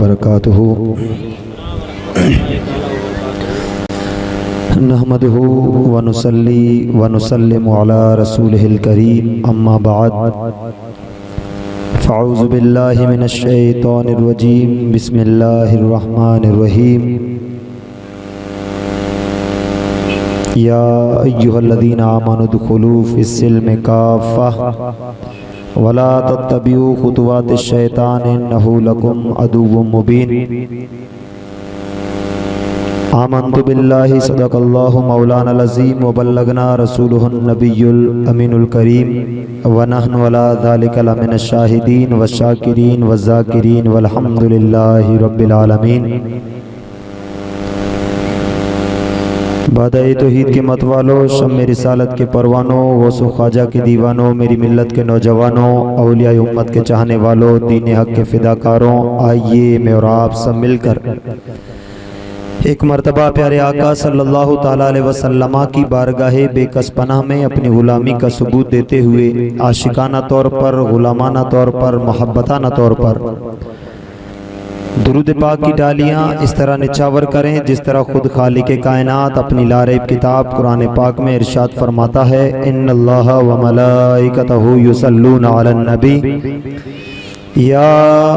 बरकातुहू। नहमदुहू व नुसल्ली व नुसल्लिमु अला रसूलिहिल करीम, अम्मा बाद, फ़अऊज़ु बिल्लाहि मिनश शैतानिर रजीम, बिस्मिल्लाहिर रहमानिर रहीम। या अय्युहल्लज़ीना आमनु दुखुलू फ़िस्सिल्मि काफ़्फ़ा वला तत्तबिऊ खुतुवातिश शैतान इन्नहु लकुम अदुव्वुम मुबीन। आमन्तु बिल्लाहि सदक़ल्लाहु मौलानल अज़ीम व बल्लगना रसूलुहुन नबियुल अमीनुल करीम व नहनु अला ज़ालिका लमिनश शाहिदीन व शाकिरीन व ज़ाकिरीन वल्हम्दुलिल्लाहि रब्बिल आलमीन। बादए तौहीद के मतवालों, शम्मे रिसालत के परवानों, गौसो ख्वाजा के दीवानों, मेरी मिल्लत के नौजवानों, औलिया उम्मत के चाहने वालों, दीन हक के फिदाकारों, आइए मैं और आप सब मिलकर एक मर्तबा प्यारे आका सल्लल्लाहु ताला अलैहि वसल्लम की बारगाहे बेकस पनाह में अपनी गुलामी का सबूत देते हुए आशिकाना तौर पर, गुलामाना तौर पर, मोहब्बताना तौर पर दुरूद पाक की डालियाँ इस तरह निछावर करें जिस तरह खुद खालिक कायनात अपनी लारेब किताब कुरान पाक में इरशाद फरमाता है, इन्नल्लाह व मलाइकतहु युसल्लूना अलन नबी या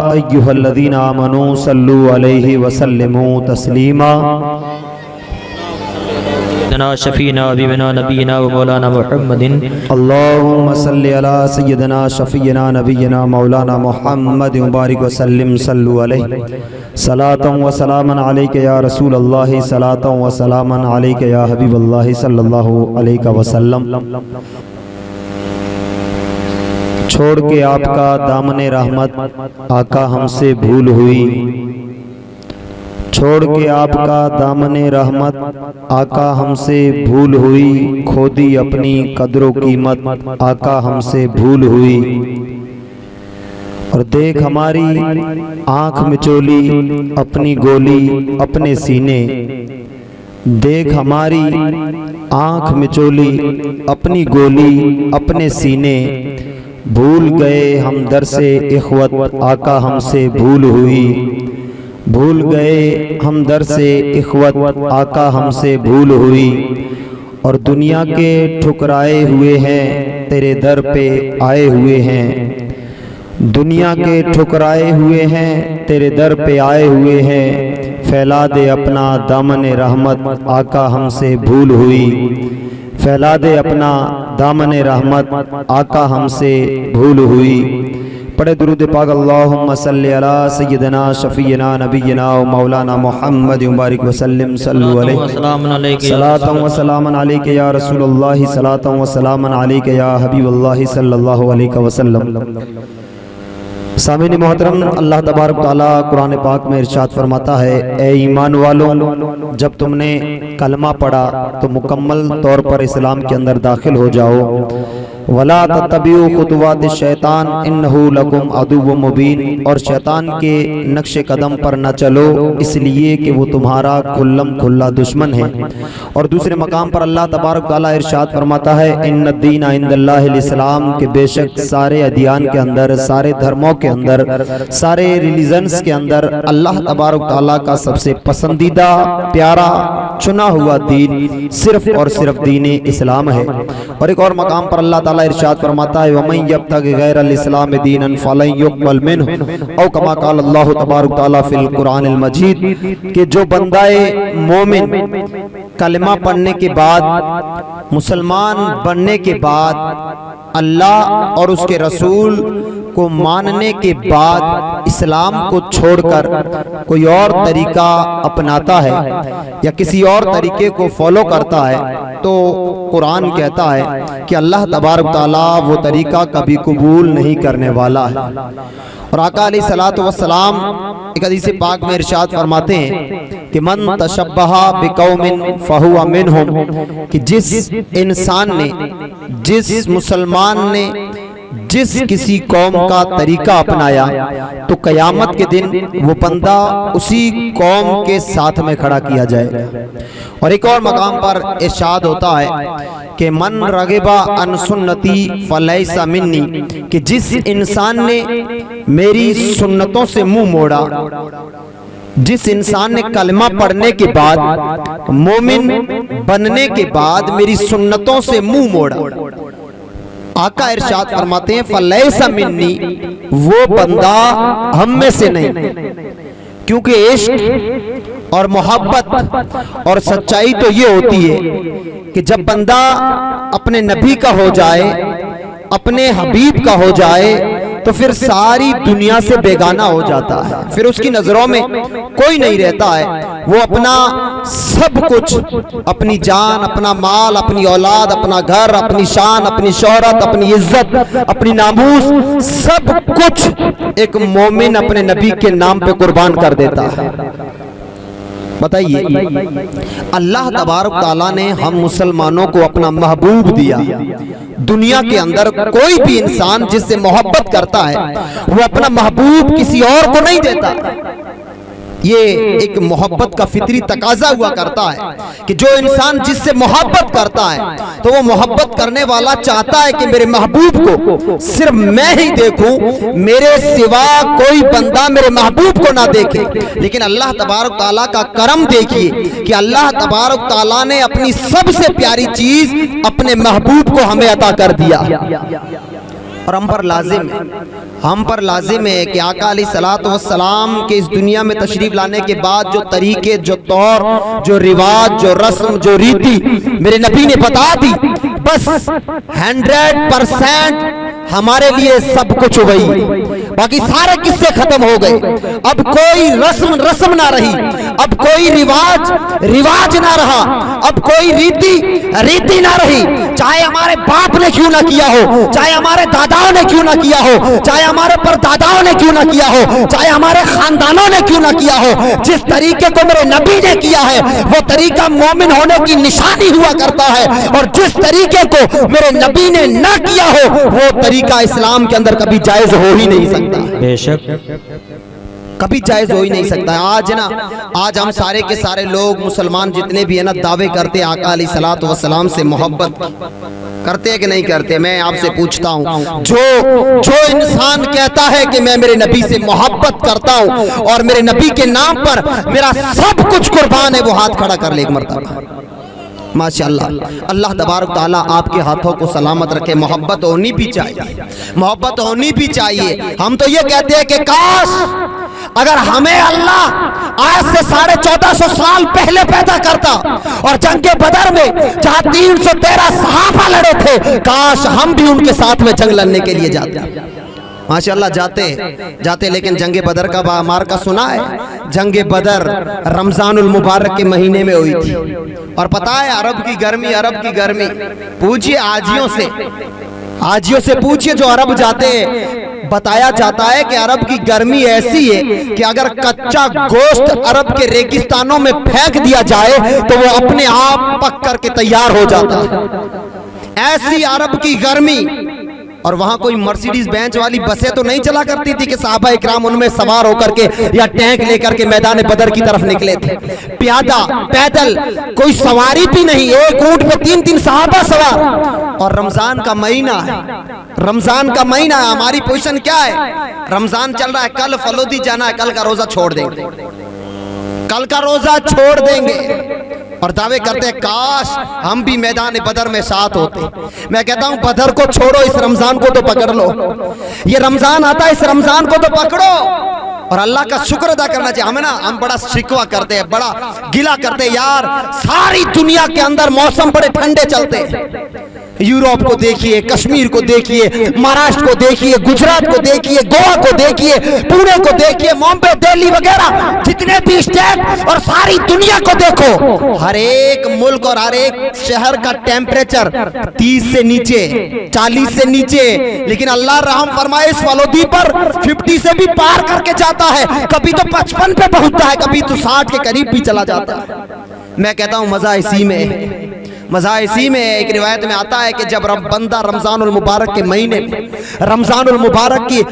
अय्युहल्लज़ीना आमनू सल्लू अलैहि व सल्लिमू तस्लीमा। सय्यदना शफीना हबीबना नबीना व मौलाना मुहम्मदिन अल्लाहुम्मा सल्लि अला सय्यदना शफीना नबीना मौलाना मुहम्मद मुबारक व सल्लिम सल्लु अलैहि सलातन व सलामन अलैका या रसूल अल्लाह, सलातन व सलामन अलैका या हबीब अल्लाह सल्लल्लाहु अलैहि वसल्लम। छोड़ के आपका दामने रहमत आका हमसे भूल हुई, छोड़ के आपका दामने रहमत आका हमसे भूल हुई, खोदी अपनी कदरो कीमत आका हमसे भूल हुई। और देख हमारी आँख मिचोली अपनी गोली अपने सीने, देख हमारी आँख मिचोली अपनी गोली अपने सीने, भूल गए हम दर से इख़्वत आका हमसे भूल हुई, भूल गए हम दर से इख़्वत आका हमसे भूल हुई। और दुनिया के ठुकराए हुए हैं तेरे दर पे आए हुए हैं, दुनिया के ठुकराए हुए हैं तेरे दर पे आए हुए हैं, फैला दे अपना दामन रहमत आका हमसे भूल हुई, फैला दे अपना दामन रहमत आका हमसे भूल हुई। पढ़े दुरूद पाक, अल्लाहुम्मा सल्लि अला सय्यदना शफीना नबीना व मौलाना मुहम्मद मुबारक व सल्लिम सल्लु अलैहि सलातन व सलामन अलैका या रसूलल्लाह, सलातन व सलामन अलैका या हबीबल्लाह सल्लल्लाहु अलैहि वसल्लम। सामीन मोहतरम, अल्लाह तबारक ताला कुरान पाक में इरशाद फरमाता है, ए ईमान वालों, जब तुमने कलमा पढ़ा तो मुकम्मल तौर पर इस्लाम के अंदर दाखिल हो जाओ। वला तत्तबिऊ खुतुवातिश शैतान इन्नहु लकुम अदुव्वुम मुबीन, और शैतान के नक्शे कदम पर न चलो इसलिए कि वो तुम्हारा खुल्लम खुल्ला दुश्मन है। और दूसरे मकाम पर अल्लाह तबारक ताला इरशाद फरमाता है, इन्नद्दीना इंदल्लाहिल इस्लाम, के बेशक सारे अदियान के अंदर, सारे धर्मों के अंदर, सारे रिलीजन्स के अंदर अल्लाह तबारक ताला का सबसे पसंदीदा प्यारा चुना हुआ दीन सिर्फ और सिर्फ दीन इस्लाम है। और एक और मकाम पर अल्लाह ताला इरशाद फरमाता है, वमन यब्तगि गैरल इस्लाम दीनन फलन युक़बल मिन्हु, औ कमा क़ाल अल्लाह तबारक ताला फिल कुरानिल मजीद, कि जो बंदाए मोमिन कलमा पढ़ने के बाद, मुसलमान बनने के बाद, अल्लाह और उसके रसूल को मानने के बाद इस्लाम को छोड़कर कोई और तरीका अपनाता है या किसी और तरीके को फॉलो करता है, तो कुरान कहता है कि अल्लाह तबारक ताला वो तरीका कभी कबूल नहीं करने वाला है। और आका अलैहिस्सलातु वस्सलाम एक हदीस पाक में इरशाद फरमाते हैं कि मन तशब्बहा बिकौमिन फहुवा मिनहुम, कि जिस इंसान ने, जिस मुसलमान ने जिस किसी कौम का तरीका अपनाया तो कयामत के दिन वो बंदा उसी कौम के साथ में खड़ा किया जाएगा। और एक और मकाम पर इरशाद होता है कि मन रगिबा अन सुन्नती फलैसा मिन्नी, कि जिस इंसान ने मेरी सुन्नतों से मुंह मोड़ा, जिस इंसान ने कलमा पढ़ने के बाद, मोमिन बनने के बाद मेरी सुन्नतों से मुंह मोड़ा, आका इरशाद फरमाते हैं फलैसा मिन्नी, वो बंदा हम में से नहीं। क्योंकि इश्क और मोहब्बत और सच्चाई तो ये होती है कि जब बंदा अपने नबी का हो जाए, अपने हबीब का हो जाए, तो फिर सारी दुनिया से बेगाना हो जाता है, फिर उसकी नजरों में कोई नहीं रहता है। वो अपना सब कुछ, अपनी जान, अपना माल, अपनी औलाद, अपना घर, अपनी शान, अपनी शोहरत, अपनी इज्जत, अपनी नामूस, सब कुछ एक मोमिन अपने नबी के नाम पे कुर्बान कर देता है। बताइए, अल्लाह तबारक ताला ने हम मुसलमानों को अपना महबूब दिया। दुनिया के अंदर कोई भी इंसान जिससे मोहब्बत करता है वो अपना महबूब किसी और को नहीं देता। ये एक मोहब्बत का फितरी तकाजा हुआ करता है कि जो इंसान जिससे मोहब्बत करता है तो वो मोहब्बत करने वाला चाहता है कि मेरे महबूब को सिर्फ मैं ही देखूं, मेरे सिवा कोई बंदा मेरे महबूब को ना देखे। लेकिन अल्लाह तबारक ताला का करम देखिए कि अल्लाह तबारक ताला ने अपनी सबसे प्यारी चीज अपने महबूब को हमें अता कर दिया। और हम पर लाजिम है कि आका अलैहिस्सलातु वस्सलाम के इस दुनिया में तशरीफ लाने के बाद जो तरीके, जो तौर, जो रिवाज, जो रस्म, जो रीति मेरे नबी ने बता दी, बस 100% हमारे लिए सब कुछ वही, बाकी सारे किस्से खत्म हो गए। अब कोई रस्म ना रही, अब कोई रिवाज ना रहा, अब कोई रीति ना रही। चाहे हमारे बाप ने क्यों ना किया हो, चाहे हमारे दादाओं ने क्यों ना किया हो, चाहे हमारे परदादाओं ने क्यों ना किया हो, चाहे हमारे खानदानों ने क्यों ना किया हो, जिस तरीके को मेरे नबी ने किया है वो तरीका मोमिन होने की निशानी हुआ करता है। और जिस तरीके को मेरे नबी ने ना किया हो वो तरीका इस्लाम के अंदर कभी जायज हो ही नहीं सकता, बेशक कभी जायज हो ही नहीं सकता। आज हम सारे के सारे लोग मुसलमान जितने भी है ना, दावे करते आका अलैहिस्सलातु वस्सलाम से मोहब्बत करते हैं कि नहीं करते। मैं आपसे पूछता हूँ, जो इंसान कहता है कि मैं मेरे नबी से मोहब्बत करता हूँ और मेरे नबी के नाम पर मेरा सब कुछ कुर्बान है, वो हाथ खड़ा कर ले एक मरतबा। माशाअल्लाह, अल्लाह तबारक ताला आपके हाथों को सलामत रखे। मोहब्बत होनी भी चाहिए, मोहब्बत होनी भी चाहिए। हम तो ये कहते हैं कि काश अगर हमें अल्लाह आज से 1450 साल पहले पैदा करता और जंगे बदर में जहां 313 सहाबा लड़े थे, काश हम भी उनके साथ में जंग लड़ने के लिए जाते। माशाअल्लाह जाते, लेकिन जंगे बदर का बामार का सुना है? जंगे बदर रमजानुल मुबारक के महीने में हुई थी। और पता है अरब की गर्मी, पूछिए आजियों से पूछिए जो अरब जाते हैं। बताया जाता है कि अरब की गर्मी ऐसी है कि अगर कच्चा गोश्त अरब के रेगिस्तानों में फेंक दिया जाए तो वो अपने आप पक करके तैयार हो जाता है। ऐसी अरब की गर्मी। और वहां कोई मर्सिडीज बेंच वाली बसें तो नहीं चला करती थी कि साहबा इकराम उनमें सवार होकर के या टैंक लेकर के मैदान बदर की तरफ निकले थे। प्यादा, पैदल, कोई सवारी भी नहीं, एक ऊंट पे 3-3 सहाबा सवार। और रमजान का महीना है, हमारी पोजीशन क्या है? रमजान चल रहा है, कल फलोदी जाना है, कल का रोजा छोड़ देंगे। और दावे करते हैं काश हम भी मैदान बदर में साथ होते। मैं कहता हूं बदर को छोड़ो, इस रमजान को तो पकड़ लो। ये रमजान आता है, इस रमजान को तो पकड़ो। और अल्लाह का शुक्र अदा करना चाहिए। हम बड़ा शिकवा करते हैं, बड़ा गिला करते हैं, यार सारी दुनिया के अंदर मौसम बड़े ठंडे चलते हैं। यूरोप को देखिए, कश्मीर को देखिए, महाराष्ट्र को देखिए, गुजरात को देखिए, गोवा को देखिए, पुणे को देखिए, मुंबई, दिल्ली वगैरह जितने भी स्टेट और सारी दुनिया को देखो, हर एक मुल्क और हर एक शहर का टेम्परेचर 30 से नीचे, 40 से नीचे। लेकिन अल्लाह रहम फरमाए इस फलोदी पर 50 से भी पार करके जाता है, कभी तो 55 पे पहुंचता है, कभी तो 60 के करीब भी चला जाता है। मैं कहता हूं मजा इसी में, मज़ा इसी में एक रिवायत में आता है कि जब बंदा रमज़ानुल मुबारक के महीने में, रमज़ानुल मुबारक की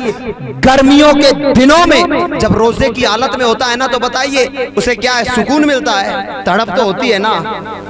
गर्मियों के दिनों में जब रोजे की हालत में होता है ना, तो बताइए उसे क्या है, सुकून मिलता है। तड़प तो होती है ना,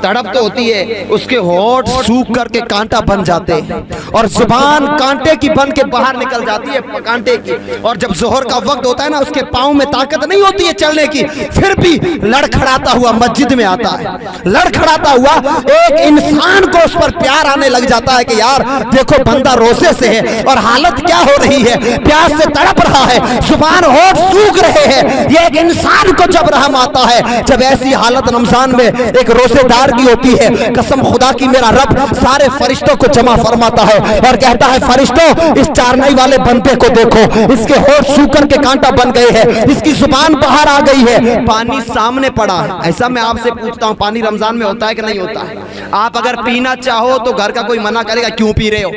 तड़प तो होती है, उसके होंठ सूख करके कांटा बन जाते हैं और जुबान कांटे की बन के बाहर निकल जाती है, कांटे की। और जब जोहर का वक्त होता है ना, उसके पाँव में ताकत नहीं होती है चलने की, फिर भी लड़खड़ाता हुआ मस्जिद में आता है। लड़खड़ाता हुआ एक इंसान को उस पर प्यार आने लग जाता है कि यार देखो बंदा रोजे से है और हालत क्या हो रही है, प्यास से तड़प रहा है, जुबान होंठ सूख रहे हैं। ये एक इंसान को जब रहम आता है, जब ऐसी हालत रमजान में एक रोजेदार की होती है, कसम खुदा की मेरा रब सारे फरिश्तों को जमा फरमाता है और कहता है फरिश्तों इस चारनाई वाले बंदे को देखो, इसके होंठ सूख करके कांटा बन गए हैं, इसकी जुबान बाहर आ गई है, पानी सामने पड़ा है। ऐसा मैं आपसे पूछता हूँ, पानी रमजान में होता है कि नहीं होता है? आप अगर पीना चाहो तो घर का कोई मना करेगा, क्यों पी रहे हो?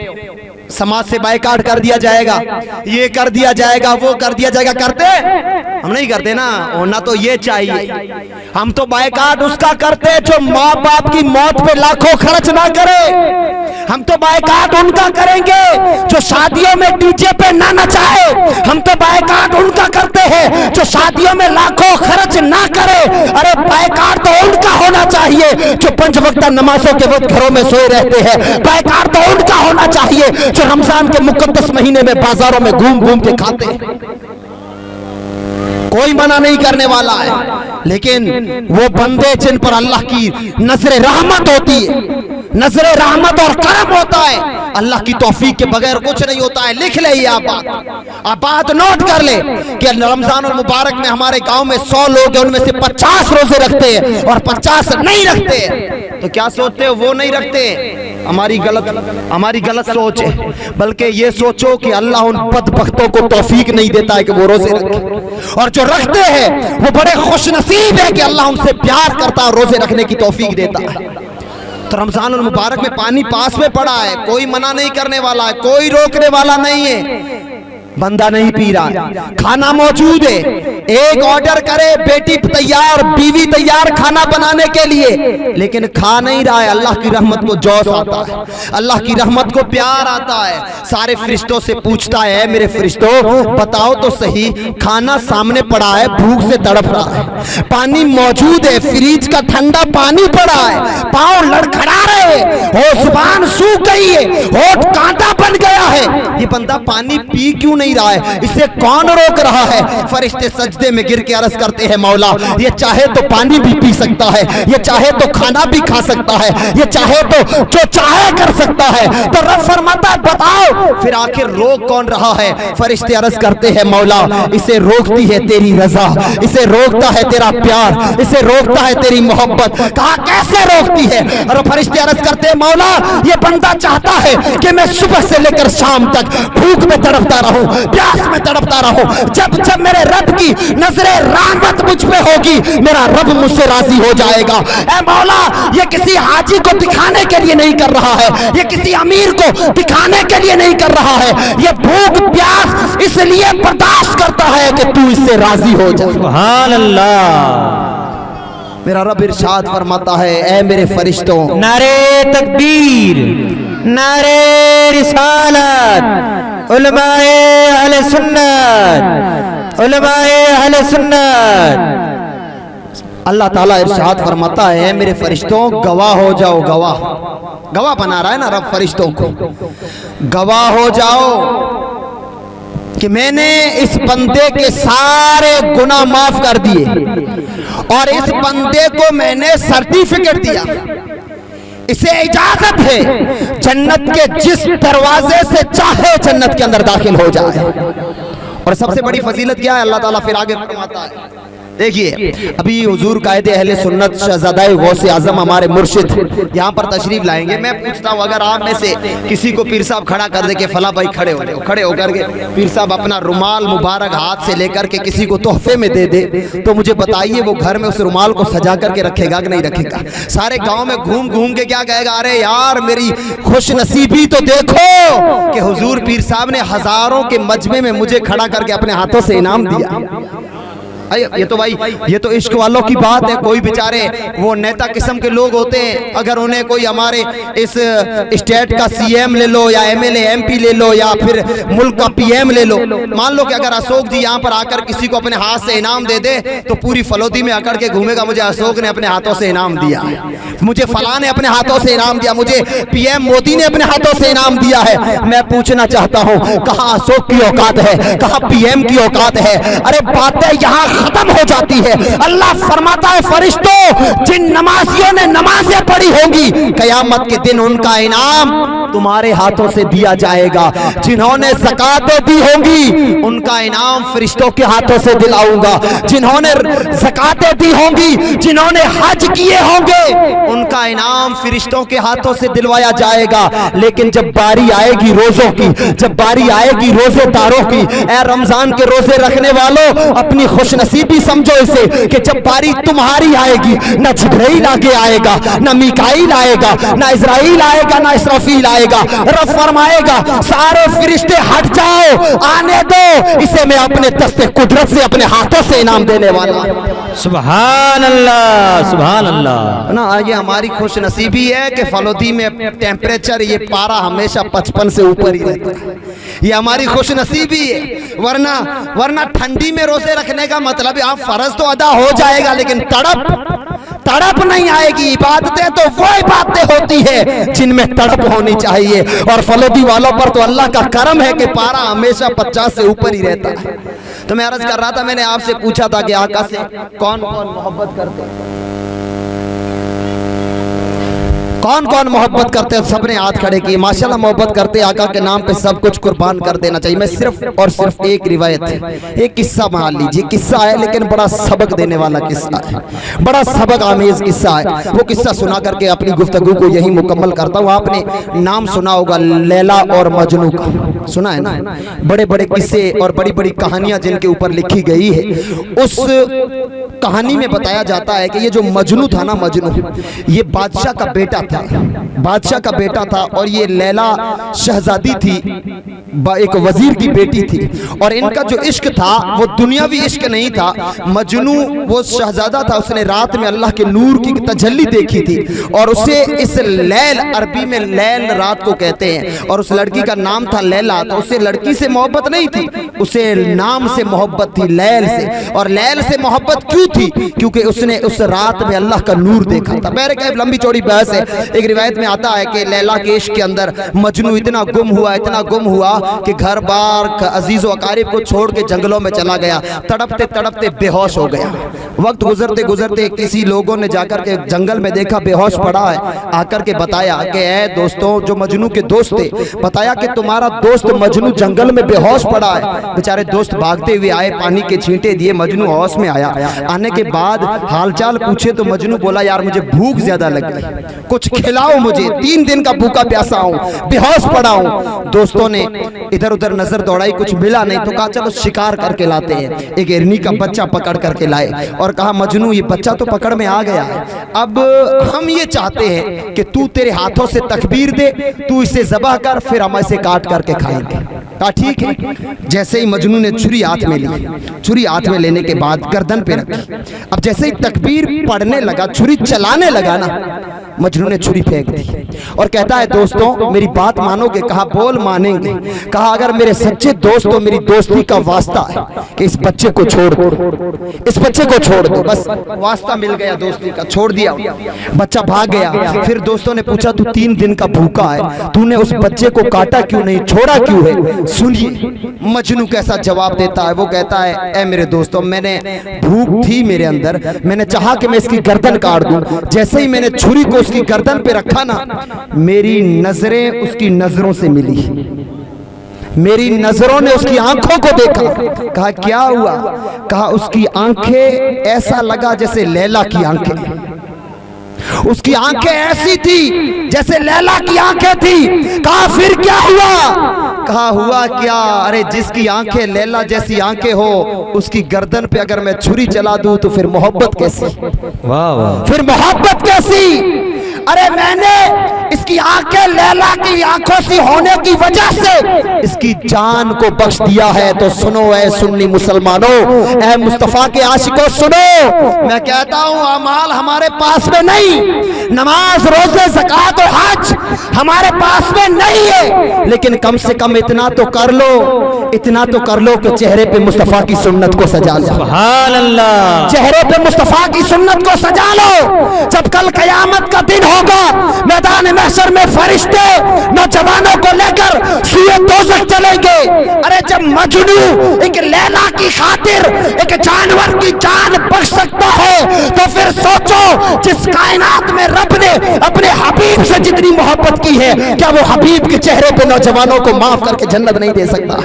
समाज से बायकाट कर दिया जाएगा, ये कर दिया जाएगा, वो कर दिया जाएगा। करते हम नहीं करते ना, होना तो ये चाहिए। हम तो बायकाट उसका करते जो माँ बाप की मौत पे लाखों खर्च ना करे। हम तो बायकाट उनका करेंगे जो शादियों में डीजे पे ना नचाए। हम तो बायकाट उनका करते हैं जो शादियों में लाखों खर्च ना करे। अरे बायकाट तो उनका होना चाहिए जो 5 वक्त नमाजों के वक्त घरों में सोए रहते हैं। बायकाट तो उनका होना चाहिए जो रमजान के मुकद्दस महीने में बाजारों में घूम घूम के खाते हैं। कोई मना नहीं करने वाला है, लेकिन वो बंदे जिन पर अल्लाह की नजरे रहमत होती है, नजरे रहमत और करम होता है, अल्लाह की तौफीक के बगैर कुछ नहीं होता है। लिख ले ये आप बात नोट कर ले कि रमजान और मुबारक में हमारे गांव में 100 लोग हैं, उनमें से 50 रोजे रखते हैं और 50 नहीं रखते हैं। तो क्या सोचते हो वो नहीं रखते? हमारी गलत सोच है। बल्कि ये सोचो कि अल्लाह उन बदबख्तों को तौफीक नहीं देता है कि वो रोजे रखें, और जो रखते हैं वो बड़े खुश नसीब है कि अल्लाह उनसे प्यार करता है, रोजे रखने की तौफीक देता है। तो रमजान और मुबारक में पानी पास में पड़ा है, कोई मना नहीं करने वाला है, कोई रोकने वाला नहीं है। बंदा नहीं पी रहा है, खाना मौजूद है, एक ऑर्डर करे, बेटी तैयार, बीवी तैयार खाना बनाने के लिए, लेकिन खा नहीं रहा है। अल्लाह की रहमत को जोश आता है, अल्लाह की रहमत को प्यार आता है। सारे फरिश्तों से पूछता है, मेरे फरिश्तों बताओ तो सही, खाना सामने पड़ा है, भूख से तड़प रहा है, पानी मौजूद है, फ्रिज का ठंडा पानी पड़ा है, पांव लड़खड़ा रहे, हो जुबान सूख गई है, होठ कांटा बन गया है, ये बंदा पानी पी क्यों नहीं रहा है? इसे कौन रोक रहा है? फरिश्ते सजदे में गिर के अर्ज करते हैं, मौला ये चाहे तो पानी भी पी सकता है, ये चाहे तो खाना भी खा सकता है, ये चाहे तो जो चाहे कर सकता है। तो रब फरमाता है बताओ फिर आखिर रोक कौन रहा है? फरिश्ते अर्ज करते हैं, मौला इसे रोकती है तेरी रजा, इसे रोकता है तेरा प्यार, इसे रोकता है तेरी मोहब्बत। कहा कैसे रोकती है? और फरिश्ते अर्ज करते हैं, मौला ये बंदा चाहता है कि मैं सुबह से लेकर शाम तक भूख में तड़पता रहूं, प्यास में तड़पता रहूं, जब जब मेरे रब की नजरे रहमत मुझ पे होगी, मेरा रब मुझसे राजी हो जाएगा। ऐ मौला ये किसी हाजी को दिखाने के लिए नहीं कर रहा है, ये किसी अमीर को दिखाने के लिए नहीं कर रहा है, ये भूख प्यास इसलिए बर्दाश्त करता है कि तू इससे राजी हो जाए। सुभान अल्लाह। मेरा रब इरशाद फरमाता है, ऐ मेरे फरिश्तों, नारे तकबीर, नारे रिसालत, उलमाए अहले सुन्नत, उलमाए अहले सुन्नत। अल्लाह ताला इरशाद फरमाता है, मेरे फरिश्तों गवाह हो जाओ। गवाह बना रहा है ना रब फरिश्तों को, गवाह हो जाओ कि मैंने इस बंदे के सारे गुनाह माफ कर दिए और इस बंदे को मैंने सर्टिफिकेट दिया, इसे इजाजत है जन्नत के जिस दरवाजे से चाहे जन्नत के अंदर दाखिल हो जाए। और सबसे बड़ी फजीलत क्या है? अल्लाह ताला फिर आगे फरमाता है, देखिए अभी हुजूर कायदे अहले सुन्नत शहज़ादाए गौसे आज़म हमारे मुर्शिद यहाँ पर तशरीफ लाएंगे। मैं पूछता हूँ अगर आप में से किसी को पीर साहब खड़ा कर दे के फला भाई खड़े होकर के पीर साहब अपना रुमाल मुबारक हाथ से लेकर के किसी को तोहफे में दे दे, तो मुझे बताइए वो घर में उस रुमाल को सजा करके रखेगा कि नहीं रखेगा? सारे गाँव में घूम घूम के क्या कहेगा, अरे यार मेरी खुश नसीबी तो देखो कि हुजूर पीर साहब ने हजारों के मजमे में मुझे खड़ा करके अपने हाथों से इनाम दिया। ये तो भाई ये तो इश्क वालों की बात है। कोई बेचारे वो नेता किस्म के लोग होते हैं, अगर उन्हें कोई हमारे इस स्टेट का सीएम ले लो या एमएलए एमपी ले लो या फिर मुल्क का पीएम ले लो, मान लो कि अगर अशोक जी यहाँ पर आकर किसी को अपने हाथ से इनाम दे दे तो पूरी फलोदी में अकड़ के घूमेगा, मुझे अशोक ने अपने हाथों से इनाम दिया, मुझे फलां ने अपने हाथों से इनाम दिया, मुझे पीएम मोदी ने अपने हाथों से इनाम दिया है। मैं पूछना चाहता हूँ कहाँ अशोक की औकात है, कहाँ पीएम की औकात है? अरे बातें यहाँ खत्म हो जाती है। अल्लाह फरमाता है फरिश्तों, जिन नमाजियों ने नमाजें पढ़ी होंगी कयामत के दिन उनका इनाम तुम्हारे हाथों से दिया जाएगा। जिन्होंने ज़कातें दी होंगी उनका इनाम फरिश्तों के हाथों से दिलाऊंगा। जिन्होंने ज़कातें दी होंगी, जिन्होंने हज किए होंगे उनका इनाम फरिश्तों के हाथों से दिलवाया जाएगा। लेकिन जब बारी आएगी रोजों की, जब बारी आएगी रोजेदारों की, ए रमजान के रोजे रखने वालों अपनी खुशनसीबी समझो इसे कि जब बारी तुम्हारी आएगी ना जिब्राइल आगे आएगा, ना मीकाईल आएगा, ना इज़राइल आएगा, ना इसराफील आएगा। रब फरमाएगा सारे फरिश्ते हट जाओ, आने दो, इसे मैं अपने दस्ते कुदरत से अपने हाथों से इनाम देने वाला। सुभान अल्लाह, सुभान अल्लाह। ना ये हमारी खुश नसीबी है कि फलोदी में टेम्परेचर ये पारा हमेशा 55 से ऊपर ही रहता है, ये हमारी खुश नसीबी है। वरना ठंडी में रोजे रखने का मतलब आप फर्ज तो अदा हो जाएगा लेकिन तड़प नहीं आएगी। इबादतें तो वो इबादतें होती है जिनमें तड़प होनी चाहिए, और फलोदी वालों पर तो अल्लाह का करम है कि पारा हमेशा 50 से ऊपर ही रहता है। तो मैं अर्ज कर रहा था, मैंने आपसे पूछा था कि आका से कौन कौन मोहब्बत करते हैं, कौन कौन मोहब्बत करते हैं? सबने हाथ खड़े किए। माशाल्लाह मोहब्बत करते, आका के नाम पे सब कुछ कुर्बान कर देना चाहिए। मैं सिर्फ और सिर्फ एक रिवायत है, एक किस्सा मान लीजिए। किस्सा है लेकिन बड़ा सबक देने वाला किस्सा है, बड़ा सबक आमेज किस्सा है। वो किस्सा सुना करके अपनी गुफ्तगू को यही मुकम्मल करता हूँ। आपने नाम सुना होगा लैला और मजनू का, सुना है ना? बड़े बड़े किस्से और बड़ी बड़ी कहानियां जिनके ऊपर लिखी गई है। उस कहानी में बताया जाता है कि ये जो मजनू था ना, मजनू ये बादशाह का बेटा था, बादशाह का बेटा था, और ये लैला शहजादी थी, एक वजीर की बेटी थी। और इनका जो इश्क था वो दुनियावी इश्क नहीं था। मजनू वो शहजादा था, उसने रात में अल्लाह के नूर की तजल्ली देखी थी और उसे इस लैल, अरबी में लैल रात को कहते हैं, और उस लड़की का नाम था लैला। तो उसे लड़की से मोहब्बत नहीं थी, उसे नाम से मोहब्बत थी, लैल से। और लैल से मोहब्बत क्यों थी? क्योंकि उसने उस रात में अल्लाह का नूर देखा था। मेरे कहीं लंबी चौड़ी बहस है। एक रिवायत में आता है कि लैला के इश्क के अंदर मजनू इतना गुम हुआ, इतना गुम हुआ कि घर बार अजीज़ो अकारिब को छोड़ के जंगलों में चला गया। तड़पते तड़पते बेहोश हो गया। वक्त गुजरते गुजरते किसी लोगों ने जाकर के जंगल में देखा बेहोश पड़ा है, आकर के बताया कि ऐ दोस्तों, जो मजनू के दोस्त थे, बताया कि तुम्हारा दोस्त मजनू जंगल में बेहोश पड़ा है। बेचारे दोस्त भागते हुए आए, पानी के छींटे दिए, मजनू होश में आया। आने के बाद हालचाल पूछे तो मजनू बोला यार मुझे भूख ज्यादा लगी, कुछ खिलाओ मुझे, 3 दिन का भूखा प्यासा हूँ, बेहोश पड़ा हूँ। दोस्तों ने इधर उधर नजर दौड़ाई, कुछ मिला नहीं तो कहा चलो शिकार करके लाते हैं। एक हिरनी का बच्चा पकड़ करके लाए और कहा मजनू ये बच्चा तो पकड़ में आ गया है, अब हम ये चाहते हैं कि तू तेरे हाथों से तकबीर दे, तू इसे ज़बह कर, फिर हम इसे काट करके खाएंगे। कहा ठीक है। जैसे ही मजनू ने छुरी हाथ में ली, छुरी हाथ में लेने के बाद गर्दन पे रखी। अब जैसे ही तकबीर पढ़ने लगा, छुरी चलाने लगा ना, मजनू ने छुरी फेंक दी और कहता है दोस्तों मेरी बात मानोगे? कहा बोल मानेंगे। कहा अगर मेरे सच्चे दोस्त हो, मेरी दोस्ती का वास्ता है कि इस बच्चे को छोड़ दो, इस बच्चे को छोड़ दो। बस वास्ता मिल गया दोस्ती का, छोड़ दिया। बच्चा भाग गया। फिर दोस्तों ने पूछा तू 3 दिन का भूखा है, तूने उस बच्चे को काटा क्यों नहीं, छोड़ा क्यों है? सुनिए मजनू कैसा जवाब देता है। वो कहता है ऐ मेरे दोस्तों, मैंने भूख थी मेरे अंदर, मैंने चाहा कि मैं इसकी गर्दन काट दूं। जैसे ही मैंने छुरी को उसकी गर्दन पे रखा ना, मेरी नजरें उसकी नजरों से मिली, मेरी नजरों ने उसकी आंखों को देखा। कहा क्या हुआ? कहा उसकी आंखें ऐसा लगा जैसे लैला की आंखें। उसकी आंखें ऐसी थी जैसे लैला की आंखें थी। कहा फिर क्या हुआ? कहा हुआ क्या, अरे जिसकी आंखें लैला जैसी आंखें हो उसकी गर्दन पे अगर मैं छुरी चला दूं तो फिर मोहब्बत कैसी, वाह वाह, फिर मोहब्बत कैसी? अरे मैंने इसकी आंखें लैला की आंखों सी होने की वजह से इसकी जान को बख्श दिया है। तो सुनो ऐ सुन्नी मुसलमानों, ऐ मुस्तफा के आशिकों सुनो, मैं कहता हूं अमाल हमारे पास में नहीं, नमाज रोजे ज़कात और हज हमारे पास में नहीं है, लेकिन कम से कम इतना तो कर लो, इतना तो कर लो कि चेहरे पे मुस्तफा की सुन्नत को सजा लो। सुभान अल्लाह, चेहरे पे मुस्तफा की सुन्नत को सजा लो। जब कल कयामत का दिन होगा, मैदान महशर में फरिश्ते नौजवानों को लेकर सूए दोज़ख चलेंगे। अरे जब मजनू एक लैला की खातिर एक जानवर की जान बख्श सकता है, तो फिर सोचो जिस कायनात में रब ने अपने हबीब से जितनी मोहब्बत की है, क्या वो हबीब के चेहरे पे नौजवानों को माफ करके जन्नत नहीं दे सकता?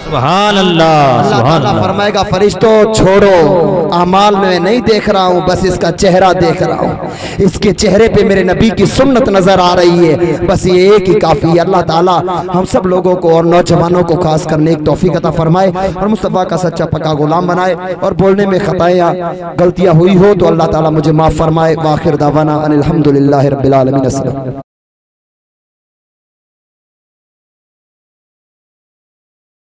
सुभान अल्लाह, अल्लाह सुभान ताला अल्लाह। फरमाएगा फरिश्तों छोड़ो, अमाल में नहीं देख रहा हूँ, बस इसका चेहरा देख रहा हूँ। इसके चेहरे पे मेरे नबी की सुन्नत नजर आ रही है, बस ये एक ही काफी है। अल्लाह ताला हम सब लोगों को और नौजवानों को खास करने एक तौफीक अता फरमाए और मुस्तफ़ा का सच्चा पक्का गुलाम बनाए। और बोलने में खताएं या गलतियाँ हुई हो तो अल्लाह ताला मुझे माफ फरमाए। आखिर दावाना अनिल हम्दुलिल्लाहि रब्बिल आलमीन।